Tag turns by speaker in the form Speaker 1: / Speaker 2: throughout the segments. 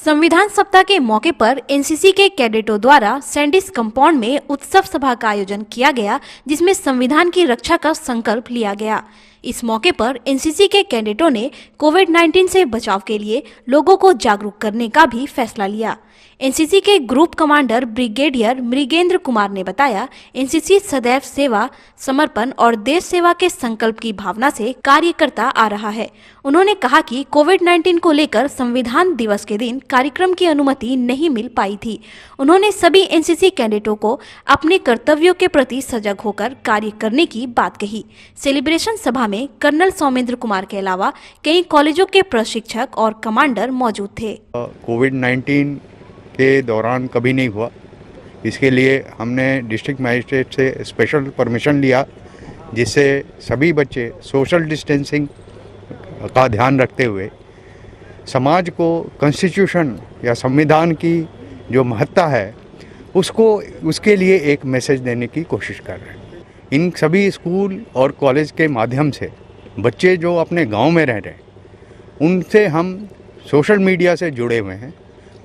Speaker 1: संविधान सप्ताह के मौके पर एनसीसी के कैडेटों द्वारा सैंडिस कंपाउंड में उत्सव सभा का आयोजन किया गया, जिसमें संविधान की रक्षा का संकल्प लिया गया। इस मौके पर एनसीसी के कैडेटों ने कोविड-19 से बचाव के लिए लोगों को जागरूक करने का भी फैसला लिया। एनसीसी के group commander brigadier Mrigendra Kumar ने बताया, एनसीसी सदैव सेवा, समर्पण और देश सेवा के संकल्प की भावना से कार्य करता आ रहा है। उन्होंने कहा कि कोविड-19 को लेकर संविधान दिवस के दिन कार्यक्रम की अनुमति नहीं मिल पाई थी। उन्होंने सभी एनसीसी कैडेटों को अपने कर्तव्यों के प्रति सजग होकर कार्य करने की बात कही। सेलिब्रेशन सभा में कर्नल सौमेंद्र कुमार के अलावा कई कॉलेजों के प्रशिक्षक और कमांडर मौजूद थे।
Speaker 2: कोविड-19 के दौरान कभी नहीं हुआ, इसके लिए हमने डिस्ट्रिक्ट मजिस्ट्रेट से स्पेशल परमिशन लिया, जिससे सभी बच्चे सोशल डिस्टेंसिंग का ध्यान रखते हुए समाज को कॉन्स्टिट्यूशन या संविधान की जो महत्ता है उसके लिए एक मैसेज देने की कोशिश कर रहे हैं। इन सभी स्कूल और कॉलेज के माध्यम से बच्चे जो अपने गांव में रह रहे हैं उनसे हम सोशल मीडिया से जुड़े हुए हैं,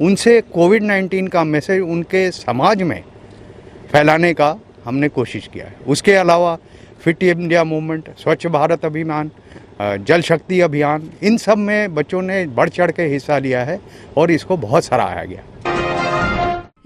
Speaker 2: उनसे कोविड-19 का मैसेज उनके समाज में फैलाने का हमने कोशिश किया है। उसके अलावा फिट इंडिया मूवमेंट, स्वच्छ भारत अभियान, जल शक्ति अभियान, इन सब में बच्चों ने बढ़ चढ़ के हिस्सा लिया है और इसको बहुत सराहा गया।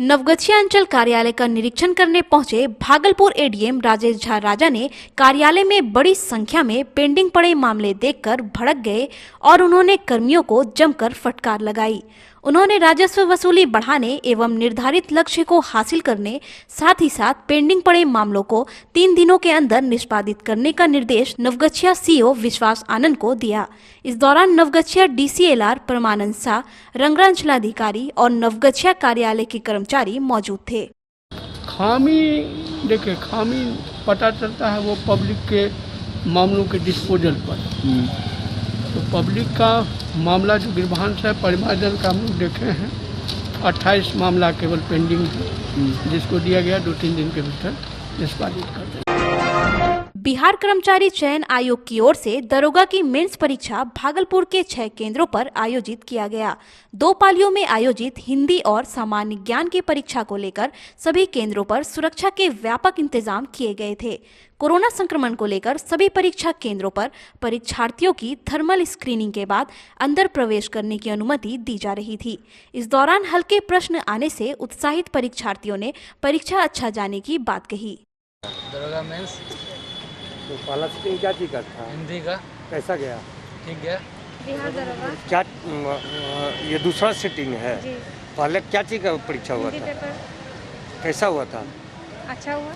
Speaker 1: नवगछिया अंचल कार्यालय का निरीक्षण करने पहुंचे भागलपुर एडीएम राजेश झा राजा ने कार्यालय में बड़ी संख्या में पेंडिंग पड़े मामले देखकर भड़क गए और उन्होंने कर्मियों को जमकर फटकार लगाई। उन्होंने राजस्व वसूली बढ़ाने एवं निर्धारित लक्ष्य को हासिल करने, साथ ही साथ पेंडिंग पड़े मामलों को 3 दिनों के अंदर निष्पादित करने का निर्देश नवगछिया सीओ विश्वास आनंद को दिया। इस दौरान नवगछिया डीसीएलआर परमानंद शाह, रंगरा अंचलाधिकारी और नवगछिया कार्यालय के कर्मचारी मौजूद थे।
Speaker 3: खामी पता चलता है वो पब्लिक के मामलों के डिस्पोजल पर। तो पब्लिक का मामला जो गिरभांस है, परिमार्जन का हम लोग देखे हैं 28 मामला केवल पेंडिंग है, जिसको दिया गया 2-3 दिन के भीतर निष्पादित कर दें।
Speaker 1: बिहार कर्मचारी चयन आयोग की ओर से दरोगा की मेंस परीक्षा भागलपुर के 6 केंद्रों पर आयोजित किया गया। 2 पालियों में आयोजित हिंदी और सामान्य ज्ञान की परीक्षा को लेकर सभी केंद्रों पर सुरक्षा के व्यापक इंतजाम किए गए थे। कोरोना संक्रमण को लेकर सभी परीक्षा केंद्रों पर परीक्षार्थियों की थर्मल स्क्रीनिंग के बाद अंदर प्रवेश करने की अनुमति दी जा रही थी। इस दौरान हल्के प्रश्न आने से उत्साहित परीक्षार्थियों ने परीक्षा अच्छा जाने की बात कही।
Speaker 4: दरोगा मेंस
Speaker 5: तो पहला सिटिंग क्या चीज का था?
Speaker 4: हिंदी का।
Speaker 5: कैसा गया?
Speaker 4: ठीक गया।
Speaker 6: बिहार दरोगा
Speaker 5: क्या ये दूसरा सिटिंग है
Speaker 6: जी।
Speaker 5: पहले क्या चीज का परीक्षा हुआ था?
Speaker 6: पेपर
Speaker 5: कैसा हुआ था?
Speaker 6: अच्छा हुआ।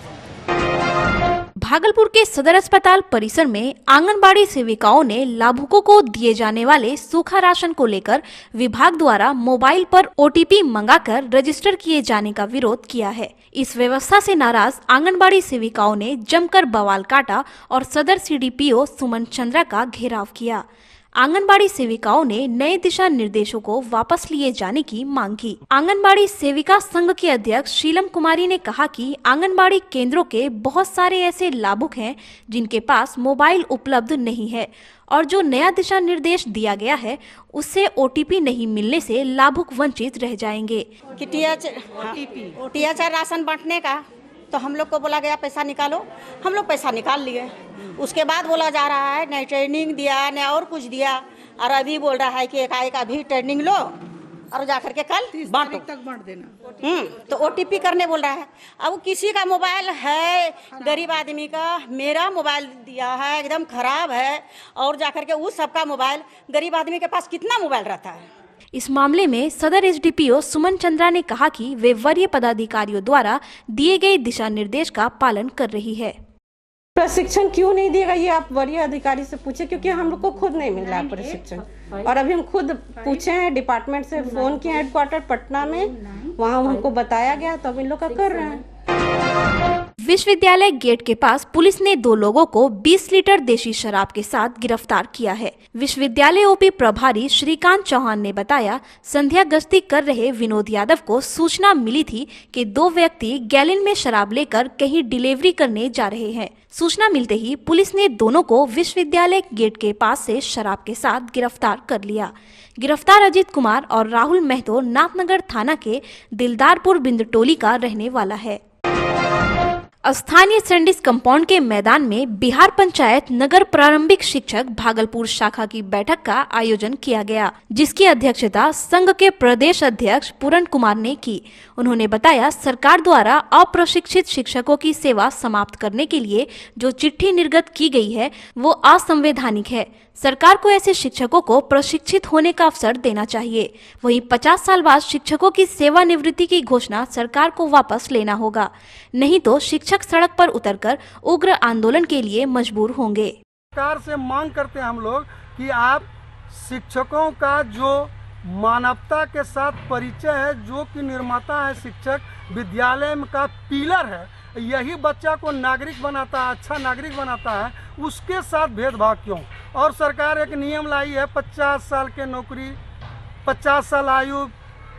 Speaker 1: भागलपुर के सदर अस्पताल परिसर में आंगनबाड़ी सेविकाओं ने लाभुकों को दिए जाने वाले सूखा राशन को लेकर विभाग द्वारा मोबाइल पर ओटीपी मंगाकर रजिस्टर किए जाने का विरोध किया है। इस व्यवस्था से नाराज आंगनबाड़ी सेविकाओं ने जमकर बवाल काटा और सदर सीडीपीओ सुमन चंद्रा का घेराव किया। आंगनबाड़ी सेविकाओं ने नए दिशा निर्देशों को वापस लिए जाने की मांग की। आंगनबाड़ी सेविका संघ की अध्यक्ष शीलम कुमारी ने कहा कि आंगनबाड़ी केंद्रों के बहुत सारे ऐसे लाभुक हैं जिनके पास मोबाइल उपलब्ध नहीं है और जो नया दिशा निर्देश दिया गया है उससे ओटीपी नहीं मिलने से लाभुक वंचित रह जाएंगे।
Speaker 7: टीएचआर राशन बांटने का तो हम लोग को बोला गया पैसा निकालो, हम लोग पैसा निकाल लिए। उसके बाद बोला जा रहा है नई ट्रेनिंग दिया, नया और कुछ दिया, और अभी बोल रहा है कि एकाएक अभी ट्रेनिंग लो और जाकर के कल बांटो तक बांट देना। तो ओटीपी करने बोल रहा है। अब किसी का मोबाइल है गरीब आदमी का, मेरा मोबाइल दिया है एकदम खराब है, और जाकर के उस सबका मोबाइल, गरीब आदमी के पास कितना मोबाइल रहता है।
Speaker 1: इस मामले में सदर एसडीपीओ सुमन चंद्रा ने कहा कि वे वरीय पदाधिकारियों द्वारा दिए गए दिशा निर्देश का पालन कर रही है।
Speaker 8: प्रशिक्षण क्यों नहीं दिएगा ये आप वरीय अधिकारी से पूछे, क्योंकि हम लोग को खुद नहीं मिल रहा है प्रशिक्षण। और अभी हम खुद पूछे हैं, डिपार्टमेंट से फोन किए हेडक्वार्टर पटना में, वहाँ हमको बताया गया तो अब इन लोग का कर रहे हैं।
Speaker 1: विश्वविद्यालय गेट के पास पुलिस ने 2 लोगों को 20 लीटर देशी शराब के साथ गिरफ्तार किया है। विश्वविद्यालय ओपी प्रभारी श्रीकांत चौहान ने बताया, संध्या गश्ती कर रहे विनोद यादव को सूचना मिली थी कि 2 व्यक्ति गैलन में शराब लेकर कहीं डिलीवरी करने जा रहे हैं। सूचना मिलते ही पुलिस ने दोनों को विश्वविद्यालय गेट के पास से शराब के साथ गिरफ्तार कर लिया। गिरफ्तार अजीत कुमार और राहुल महतो नाथनगर थाना के दिलदारपुर बिंदटोली का रहने वाला है। स्थानीय सैंडिस कंपाउंड के मैदान में बिहार पंचायत नगर प्रारंभिक शिक्षक भागलपुर शाखा की बैठक का आयोजन किया गया, जिसकी अध्यक्षता संघ के प्रदेश अध्यक्ष पूरण कुमार ने की। उन्होंने बताया, सरकार द्वारा अप्रशिक्षित शिक्षकों की सेवा समाप्त करने के लिए जो चिट्ठी निर्गत की गई है वो असंवैधानिक है। सरकार को ऐसे शिक्षकों को प्रशिक्षित होने का अवसर देना चाहिए। वहीं 50 साल बाद शिक्षकों की सेवानिवृत्ति की घोषणा सरकार को वापस लेना होगा, नहीं तो शिक्षक सड़क पर उतरकर उग्र आंदोलन के लिए मजबूर होंगे।
Speaker 9: सरकार से मांग करते हैं हम लोग कि आप शिक्षकों का जो मानवता के साथ परिचय है, जो कि निर्माता है शिक्षक, विद्यालय का पिलर है, यही बच्चा को नागरिक बनाता है, अच्छा नागरिक बनाता है, उसके साथ भेदभाव क्यों? और सरकार एक नियम लाई है 50 साल के नौकरी, 50 साल आयु,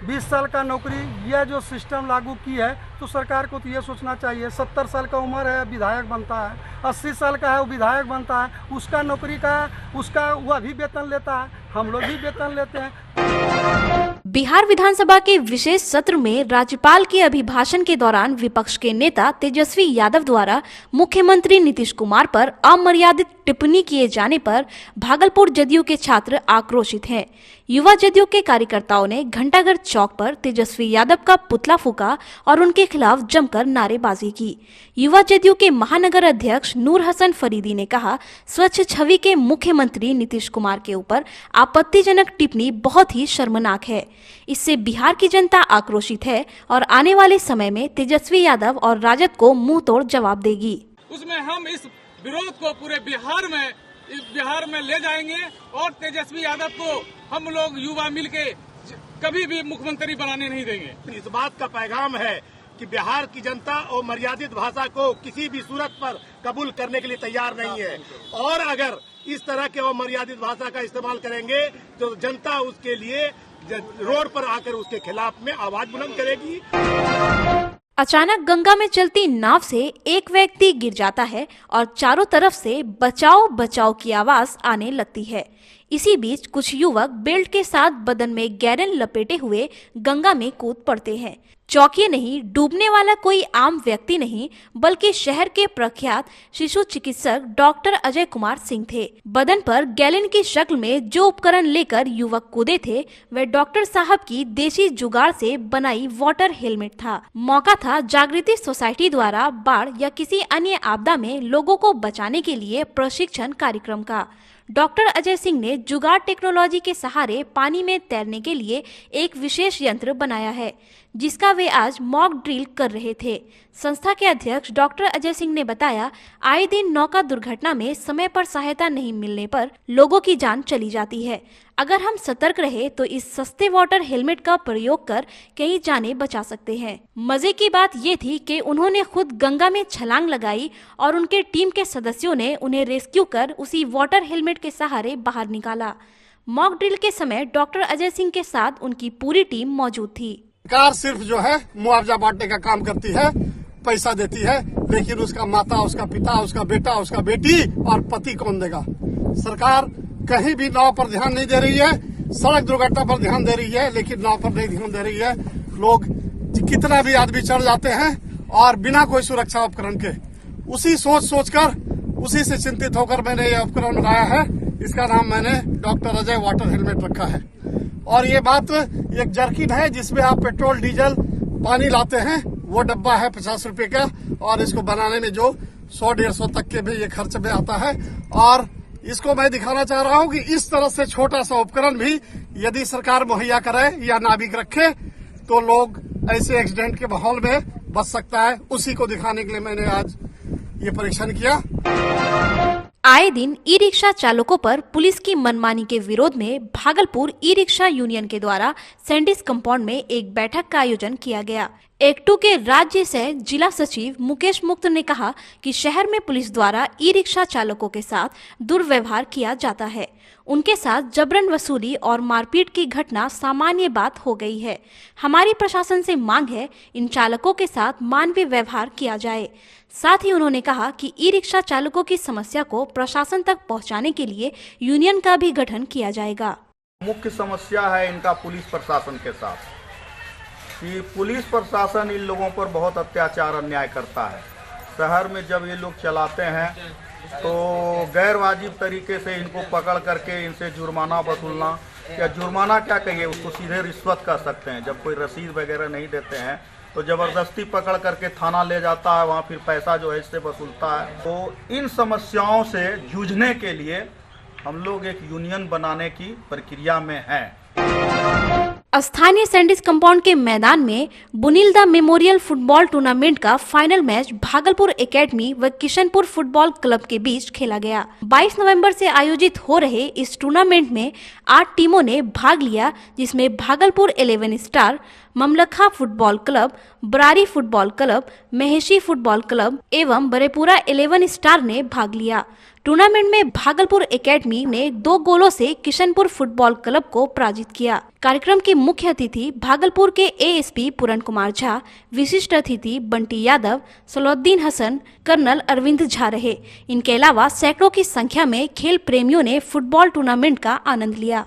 Speaker 9: 20 साल का नौकरी, यह जो सिस्टम लागू की है, तो सरकार को तो ये सोचना चाहिए 70 साल का उम्र है विधायक बनता है, 80 साल का है वो विधायक बनता है, उसका नौकरी का उसका वह भी वेतन लेता है, हम लोग भी वेतन लेते हैं।
Speaker 1: बिहार विधानसभा के विशेष सत्र में राज्यपाल के अभिभाषण के दौरान विपक्ष के नेता तेजस्वी यादव द्वारा मुख्यमंत्री नीतीश कुमार पर अमर्यादित टिप्पणी किए जाने पर भागलपुर जदयू के छात्र आक्रोशित हैं। युवा जदयू के कार्यकर्ताओं ने घंटाघर चौक पर तेजस्वी यादव का पुतला फूका और उनके खिलाफ जमकर नारेबाजी की। युवा जदयू के महानगर अध्यक्ष नूर हसन फरीदी ने कहा, स्वच्छ छवि के मुख्यमंत्री नीतीश कुमार के ऊपर आपत्तिजनक टिप्पणी बहुत ही शर्मनाक है। इससे बिहार की जनता आक्रोशित है और आने वाले समय में तेजस्वी यादव और राजद को मुंह तोड़ जवाब देगी।
Speaker 10: उसमें हम इस विरोध को पूरे बिहार में ले जाएंगे और तेजस्वी यादव को हम लोग युवा मिलके कभी भी मुख्यमंत्री बनाने नहीं देंगे।
Speaker 11: इस बात का पैगाम है कि बिहार की जनता और मर्यादित भाषा को किसी भी सूरत पर कबूल करने के लिए तैयार नहीं है, और अगर इस तरह के अमर्यादित भाषा का इस्तेमाल करेंगे तो जनता उसके लिए रोड पर आकर उसके खिलाफ में आवाज बुलंद करेगी।
Speaker 1: अचानक गंगा में चलती नाव से एक व्यक्ति गिर जाता है और चारों तरफ से बचाओ बचाओ की आवाज आने लगती है। इसी बीच कुछ युवक बेल्ट के साथ बदन में गैलन लपेटे हुए गंगा में कूद पड़ते हैं। चौकिए नहीं, डूबने वाला कोई आम व्यक्ति नहीं, बल्कि शहर के प्रख्यात शिशु चिकित्सक डॉक्टर अजय कुमार सिंह थे। बदन पर गैलन की शक्ल में जो उपकरण लेकर युवक कूदे थे वह डॉक्टर साहब की देशी जुगाड़ से बनाई वाटर हेलमेट था। मौका था जागृति सोसाइटी द्वारा बाढ़ या किसी अन्य आपदा में लोगों को बचाने के लिए प्रशिक्षण कार्यक्रम का। डॉक्टर अजय सिंह ने जुगाड़ टेक्नोलॉजी के सहारे पानी में तैरने के लिए एक विशेष यंत्र बनाया है, जिसका वे आज मॉक ड्रिल कर रहे थे। संस्था के अध्यक्ष डॉक्टर अजय सिंह ने बताया, आए दिन नौका दुर्घटना में समय पर सहायता नहीं मिलने पर लोगों की जान चली जाती है। अगर हम सतर्क रहे तो इस सस्ते वाटर हेलमेट का प्रयोग कर कई जानें बचा सकते हैं। मजे की बात ये थी कि उन्होंने खुद गंगा में छलांग लगाई और उनके टीम के सदस्यों ने उन्हें रेस्क्यू कर उसी वाटर हेलमेट के सहारे बाहर निकाला। मॉक ड्रिल के समय डॉक्टर अजय सिंह के साथ उनकी पूरी टीम मौजूद थी।
Speaker 11: सरकार सिर्फ जो है मुआवजा बांटने का काम करती है, पैसा देती है, लेकिन उसका माता, उसका पिता, उसका बेटा, उसका बेटी और पति कौन देगा? सरकार कहीं भी नाव पर ध्यान नहीं दे रही है, सड़क दुर्घटना पर ध्यान दे रही है, लेकिन नाव पर नहीं ध्यान दे रही है। लोग कितना भी आदमी चढ़ जाते हैं और बिना कोई सुरक्षा उपकरण के। उसी सोचकर उसी से चिंतित होकर मैंने यह उपकरण बनाया है। इसका नाम मैंने डॉक्टर अजय वाटर हेलमेट रखा है। और ये बात एक जर्किन है जिसमें आप पेट्रोल, डीजल, पानी लाते हैं, वो डब्बा है 50 रुपए का, और इसको बनाने में जो 100-150 तक के भी ये खर्च में आता है। और इसको मैं दिखाना चाह रहा हूँ कि इस तरह से छोटा सा उपकरण भी यदि सरकार मुहैया करे या नाविक रखे तो लोग ऐसे एक्सीडेंट के माहौल में बच सकता है। उसी को दिखाने के लिए मैंने आज ये परीक्षण किया।
Speaker 1: आए दिन ई रिक्शा चालकों पर पुलिस की मनमानी के विरोध में भागलपुर ई रिक्शा यूनियन के द्वारा सैंडिस कंपाउंड में एक बैठक का आयोजन किया गया। एक्ट 2 के राज्य सह जिला सचिव मुकेश मुक्त ने कहा कि शहर में पुलिस द्वारा ई रिक्शा चालकों के साथ दुर्व्यवहार किया जाता है। उनके साथ जबरन वसूली और मारपीट की घटना सामान्य बात हो गई है। हमारी प्रशासन से मांग है इन चालकों के साथ मानवीय व्यवहार किया जाए। साथ ही उन्होंने कहा कि ई रिक्शा चालकों की समस्या को प्रशासन तक पहुंचाने के लिए यूनियन का भी गठन किया जाएगा।
Speaker 12: मुख्य समस्या है इनका पुलिस प्रशासन के साथ कि पुलिस प्रशासन इन लोगों पर बहुत अत्याचार अन्याय करता है। शहर में जब ये लोग चलाते हैं तो गैर वाजिब तरीके से इनको पकड़ करके इनसे जुर्माना वसूलना, या जुर्माना क्या कहिए, उसको सीधे रिश्वत कह सकते हैं। जब कोई रसीद वगैरह नहीं देते हैं तो ज़बरदस्ती पकड़ करके थाना ले जाता है, वहाँ फिर पैसा जो है इससे वसूलता है। तो इन समस्याओं से जूझने के लिए हम लोग एक यूनियन बनाने की प्रक्रिया में हैं।
Speaker 1: स्थानीय सैंडिस कंपाउंड के मैदान में बुनिलदा मेमोरियल फुटबॉल टूर्नामेंट का फाइनल मैच भागलपुर एकेडमी व किशनपुर फुटबॉल क्लब के बीच खेला गया। 22 नवंबर से आयोजित हो रहे इस टूर्नामेंट में 8 टीमों ने भाग लिया, जिसमें Bhagalpur 11 star, Mamalkha football club, Barari football club, Maheshi football club एवं बरेपुरा 11 स्टार ने भाग लिया। टूर्नामेंट में भागलपुर एकेडमी ने 2 गोलों से किशनपुर फुटबॉल क्लब को पराजित किया। कार्यक्रम के मुख्य अतिथि भागलपुर के एएसपी पूरन कुमार झा, विशिष्ट अतिथि बंटी यादव, सलाउद्दीन हसन, कर्नल अरविंद झा रहे। इनके अलावा सैकड़ों की संख्या में खेल प्रेमियों ने फुटबॉल टूर्नामेंट का आनंद लिया।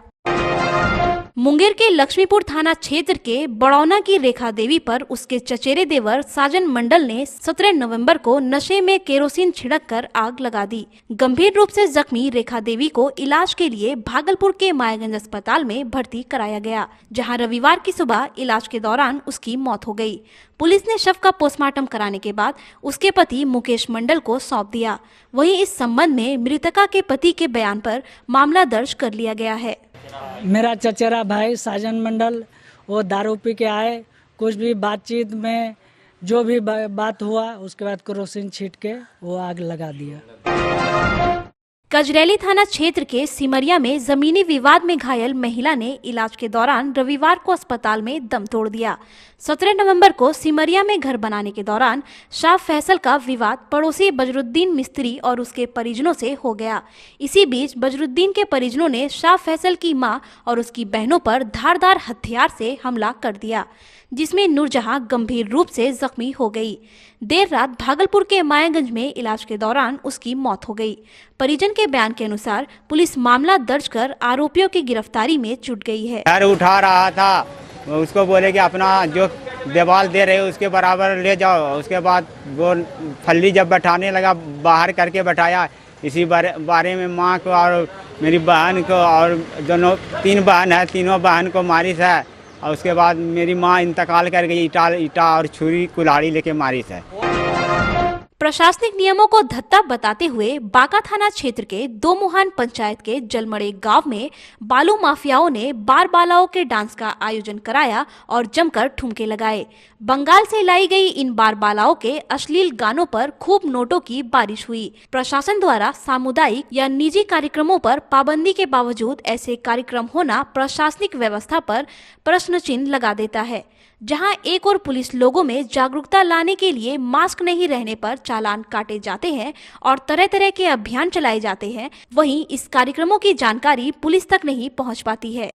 Speaker 1: मुंगेर के लक्ष्मीपुर थाना क्षेत्र के बड़ौना की रेखा देवी पर उसके चचेरे देवर साजन मंडल ने 17 नवंबर को नशे में केरोसिन छिड़ककर आग लगा दी। गंभीर रूप से जख्मी रेखा देवी को इलाज के लिए भागलपुर के मायागंज अस्पताल में भर्ती कराया गया, जहां रविवार की सुबह इलाज के दौरान उसकी मौत हो गई। पुलिस ने शव का पोस्टमार्टम कराने के बाद उसके पति मुकेश मंडल को सौंप दिया। वहीं इस संबंध में मृतका के पति के बयान पर मामला दर्ज कर लिया गया है।
Speaker 13: मेरा चचेरा भाई साजन मंडल वो दारू पी के आए, कुछ भी बातचीत में जो भी बात हुआ उसके बाद केरोसिन छींट के वो आग लगा दिया।
Speaker 1: कजरैली थाना क्षेत्र के सिमरिया में जमीनी विवाद में घायल महिला ने इलाज के दौरान रविवार को अस्पताल में दम तोड़ दिया। 17 नवंबर को सिमरिया में घर बनाने के दौरान शाह फैसल का विवाद पड़ोसी बजरुद्दीन मिस्त्री और उसके परिजनों से हो गया। इसी बीच बजरुद्दीन के परिजनों ने शाह फैसल की मां और उसकी बहनों पर धारदार हथियार से हमला कर दिया, जिसमें नूरजहां गंभीर रूप से जख्मी हो गई। देर रात भागलपुर के मायागंज में इलाज के दौरान उसकी मौत हो गई। परिजन के बयान के अनुसार पुलिस मामला दर्ज कर आरोपियों की गिरफ्तारी में जुट गई है।
Speaker 14: उठा रहा था, उसको बोले कि अपना जो देवाल दे रहे हो उसके बराबर ले जाओ। उसके बाद वो फल्ली जब बैठाने लगा, बाहर करके बैठाया। इसी बारे में माँ को और मेरी बहन को और दोनों 3 बहन है, तीनों बहन को मारिश है। और उसके बाद मेरी माँ इंतकाल कर गई। ईटा और छुरी कुल्हाड़ी लेके मारिश है।
Speaker 1: प्रशासनिक नियमों को धत्ता बताते हुए बांका थाना क्षेत्र के दोमुहान पंचायत के जलमड़े गांव में बालू माफियाओं ने बार बालाओं के डांस का आयोजन कराया और जमकर ठुमके लगाए। बंगाल से लाई गई इन बार बालाओं के अश्लील गानों पर खूब नोटों की बारिश हुई। प्रशासन द्वारा सामुदायिक या निजी कार्यक्रमों पर पाबंदी के बावजूद ऐसे कार्यक्रम होना प्रशासनिक व्यवस्था पर प्रश्न चिन्ह लगा देता है। जहां एक और पुलिस लोगों में जागरूकता लाने के लिए मास्क नहीं रहने पर चालान काटे जाते हैं और तरह तरह के अभियान चलाए जाते हैं, वहीं इस कार्यक्रमों की जानकारी पुलिस तक नहीं पहुंच पाती है।